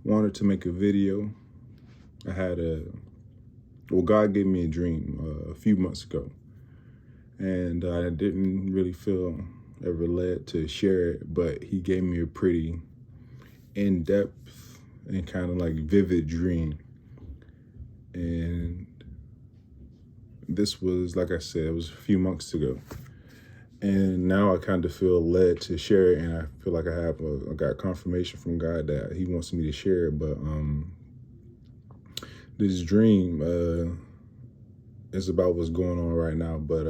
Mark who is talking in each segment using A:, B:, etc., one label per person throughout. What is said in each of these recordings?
A: wanted to make a video. God gave me a dream a few months ago, and I didn't really feel ever led to share it, but he gave me a pretty in-depth and kind of like vivid dream. And this was, like I said, it was a few months ago. And now I kind of feel led to share it, and I feel like I got confirmation from God that He wants me to share it. But this dream is about what's going on right now. But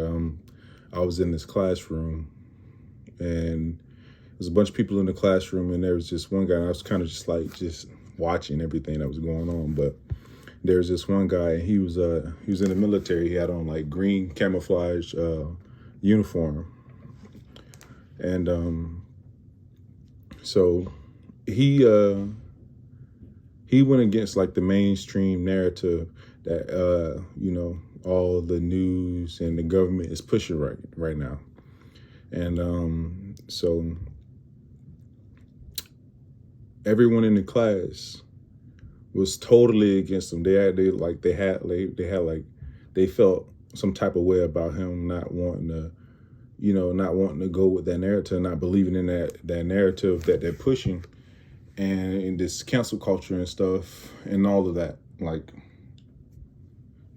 A: I was in this classroom, and there's a bunch of people in the classroom, and there was just one guy. And I was kind of just watching everything that was going on. But there's this one guy, and he was in the military. He had on like green camouflage uniform. And so he went against like the mainstream narrative that all the news and the government is pushing right now. And so everyone in the class was totally against him. They felt some type of way about him, not wanting to go with that narrative, not believing in that narrative that they're pushing, and in this cancel culture and stuff and all of that. Like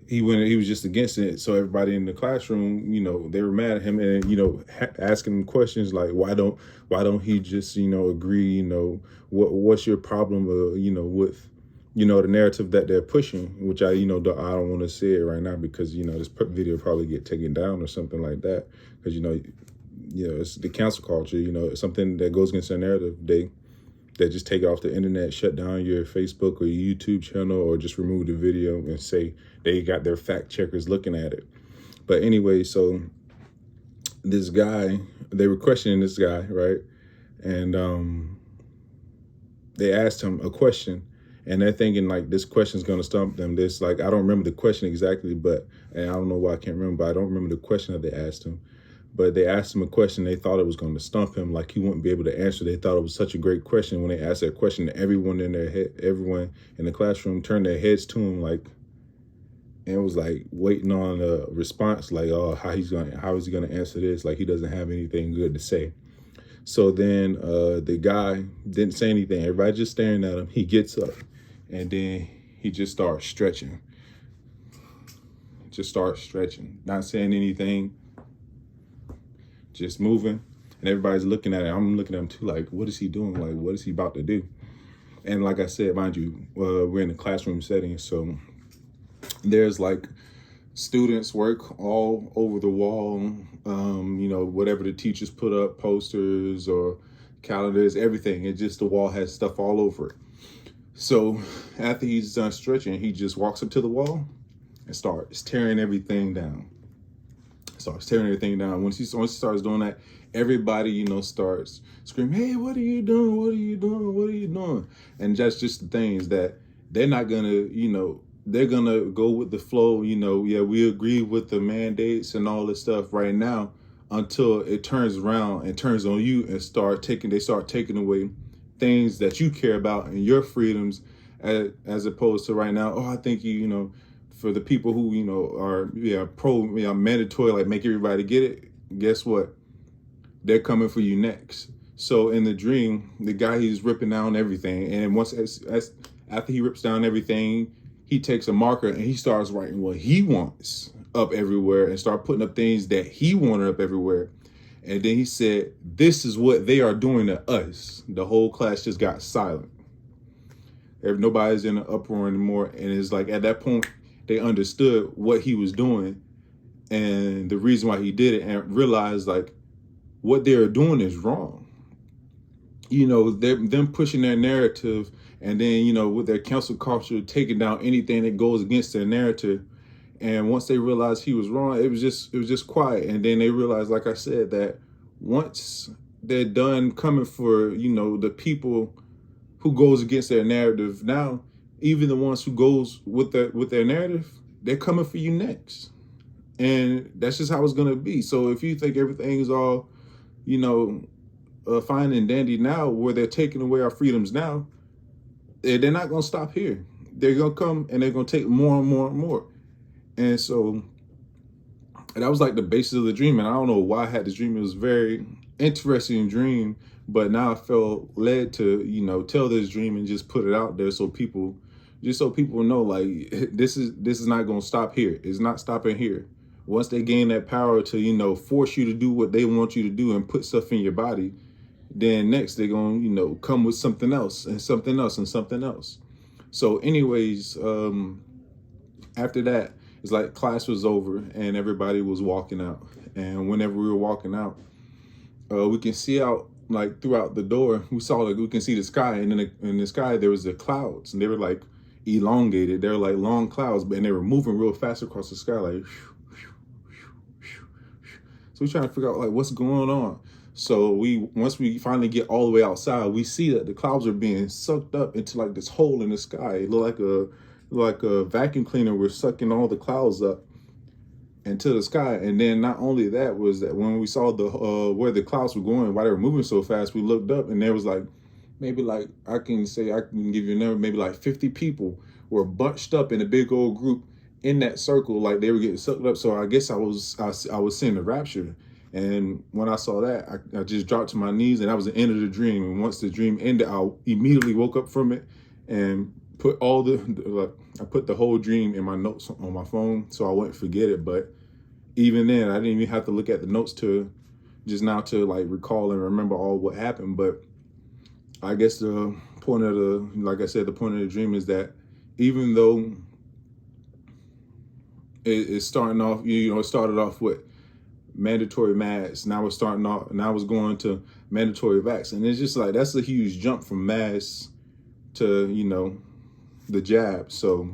A: he was just against it. So everybody in the classroom, they were mad at him, and asking him questions like, why don't he just agree? What's your problem? With the narrative that they're pushing, which I don't want to say it right now because this video will probably get taken down or something like that, because it's the cancel culture. It's something that goes against their narrative. They just take it off the internet, shut down your Facebook or your YouTube channel, or just remove the video and say they got their fact checkers looking at it. But anyway, so this guy, they were questioning this guy, right? And they asked him a question, and they're thinking like this question's gonna stump them. This, like, I don't remember the question exactly, and I don't know why I can't remember, but I don't remember the question that they asked him. But they asked him a question. They thought it was going to stump him, like he wouldn't be able to answer. They thought it was such a great question. When they asked that question, everyone in the classroom turned their heads to him, like, and was like waiting on a response, like, oh, how is he gonna answer this? Like he doesn't have anything good to say. So then the guy didn't say anything. Everybody just staring at him. He gets up, and then he just starts stretching. Not saying anything. Just moving, and everybody's looking at it. I'm looking at him too, like, what is he doing? Like, what is he about to do? And like I said, mind you, we're in a classroom setting, so there's like students work all over the wall. Whatever the teachers put up, posters or calendars, everything. It's just the wall has stuff all over it. So after he's done stretching, he just walks up to the wall and starts tearing everything down. Once he starts doing that, everybody, starts screaming, "Hey, what are you doing? What are you doing? What are you doing?" And that's just the things that they're not gonna, they're gonna go with the flow. Yeah, we agree with the mandates and all this stuff right now, until it turns around and turns on you and they start taking away things that you care about and your freedoms, as opposed to right now. Oh, I think for the people who are pro mandatory, like make everybody get it. Guess what? They're coming for you next. So in the dream, the guy, he's ripping down everything, and after he rips down everything, he takes a marker and he starts writing what he wants up everywhere and start putting up things that he wanted up everywhere. And then he said, "This is what they are doing to us." The whole class just got silent. Nobody's in an uproar anymore, and it's like at that point, they understood what he was doing and the reason why he did it, and realized like what they're doing is wrong. Them pushing their narrative, and then, with their cancel culture, taking down anything that goes against their narrative. And once they realized he was wrong, it was just quiet. And then they realized, like I said, that once they're done coming for, the people who goes against their narrative, now even the ones who goes with their narrative, they're coming for you next. And that's just how it's going to be. So if you think everything's all, fine and dandy now, where they're taking away our freedoms now, they're not going to stop here. They're going to come and they're going to take more and more and more. And so that was like the basis of the dream. And I don't know why I had this dream. It was a very interesting dream, but now I felt led to, tell this dream and just put it out there so people know, like, this is not going to stop here. It's not stopping here. Once they gain that power to, force you to do what they want you to do and put stuff in your body, then next they're going to, come with something else and something else and something else. So anyways, after that, it's like class was over and everybody was walking out. And whenever we were walking out, we can see out, like, throughout the door, we can see the sky. And in the sky, there was the clouds, and they were like elongated. They were like long clouds, and they were moving real fast across the sky, like. So we're trying to figure out, like, what's going on. So once we finally get all the way outside, we see that the clouds are being sucked up into like this hole in the sky. It looked like a vacuum cleaner was sucking all the clouds up into the sky. And then not only that, was that when we saw the where the clouds were going, why they were moving so fast, we looked up and there was like maybe like I can give you a number, maybe like 50 people were bunched up in a big old group in that circle, like they were getting sucked up. So I guess I was seeing the rapture. And when I saw that, I just dropped to my knees, and that was the end of the dream. And once the dream ended, I immediately woke up from it and put I put the whole dream in my notes on my phone so I wouldn't forget it. But even then, I didn't even have to look at the notes to like recall and remember all what happened. But I guess the point of the point of the dream is that even though it's starting off, it started off with mandatory masks. Now it's going to mandatory vax. And it's just like, that's a huge jump from masks to, the jab. So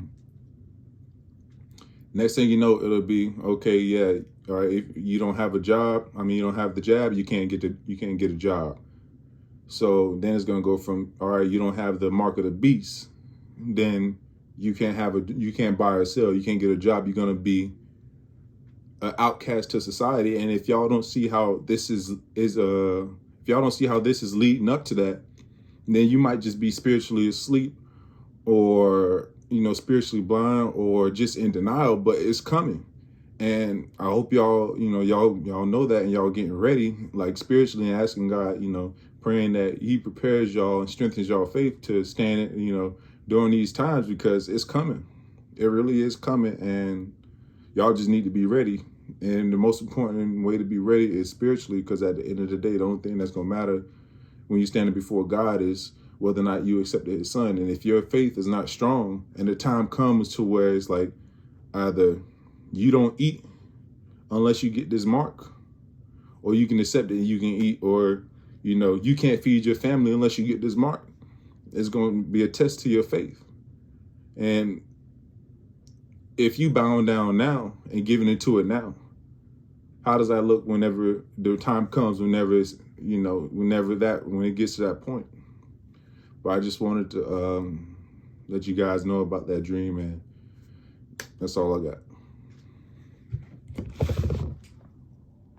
A: next thing you know, it'll be, okay, yeah, all right, if you don't have a job, you don't have the jab, you can't get a job. So then it's going to go from, all right, you don't have the mark of the beast, then you can't buy or sell, you can't get a job, you're going to be an outcast to society. And if y'all don't see how this is leading up to that, then you might just be spiritually asleep, or spiritually blind, or just in denial. But it's coming, and I hope y'all know that, and y'all getting ready, like spiritually, and asking God, praying that He prepares y'all and strengthens y'all faith to stand, during these times, because it's coming. It really is coming, and y'all just need to be ready. And the most important way to be ready is spiritually, because at the end of the day, the only thing that's going to matter when you're standing before God is whether or not you accepted His Son. And if your faith is not strong, and the time comes to where it's like, either you don't eat unless you get this mark, or you can accept it and you can eat, or you can't feed your family unless you get this mark, it's going to be a test to your faith. And if you bowing down now and giving into it now, how does that look whenever the time comes, whenever it's, when it gets to that point? But I just wanted to let you guys know about that dream, and that's all I got.